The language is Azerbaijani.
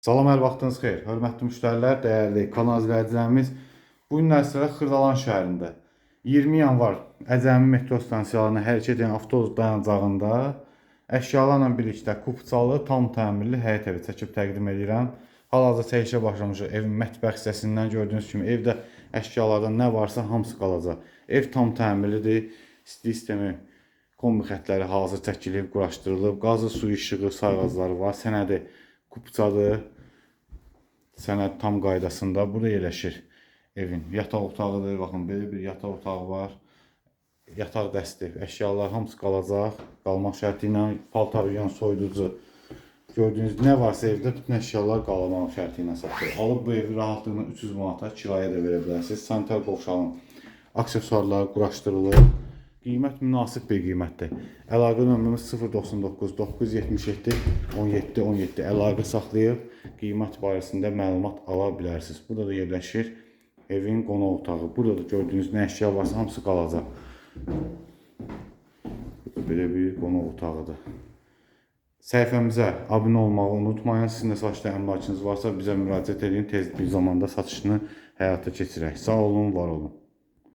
Salam, hər vaxtınız xeyir. Hörmətli müştərilər, dəyərli kanal izləyicilərimiz. Bu günlər sıra Xırdalan şəhərində 20 yanvar Əcəmi metro stansiyalarına hərəkət edən avtobus dayanacağında əşyalarla birlikdə kupçalı, tam təmirli həyət evi çəkib təqdim edirəm. Hal-hazırda çəkilişə başlamışıq. Evin mətbəx hissəsindən gördüyünüz kimi evdə əşyalardan nə varsa hamısı qalacaq. Ev tam təmirlidir. İsti sistemi, kombi xətləri hazır çəkilib, quraşdırılıb. Qazı, su, işığı, sayğacları var. Sənədi kupçadır. Sənəd tam qaydasında. Burada yerləşir evin yataq otağıdır. Baxın, belə bir yataq otağı var. Yataq dəsti, əşyalar hamısı qalacaq. Qalmaq şərti ilə paltar yuyan soyuducu. Gördüyünüz nə varsa evdə bütün əşyalar qalmaq şərti ilə satılır. Alıb bu evi rahatlıqla 300 manata kirayə də verə bilərsiniz. Sanitar qovşağın aksesuarları quraşdırılır. Qiymət münasib bir qiymətdir. Əlaqə nömrəmiz 099 977 17 17. Əlaqə saxlayıb qiymət barəsində məlumat ala bilərsiniz. Burada da yerləşir evin qonaq otağı. Burada da gördüyünüz nə əşya varsa hamısı qalacaq. Belə bir qonaq otağıdır. Səhifəmizə abunə olmağı unutmayın. Sizin də satışda əmlakınız varsa bizə müraciət edin. Tez bir zamanda satışını həyata keçirək. Sağ olun, var olun.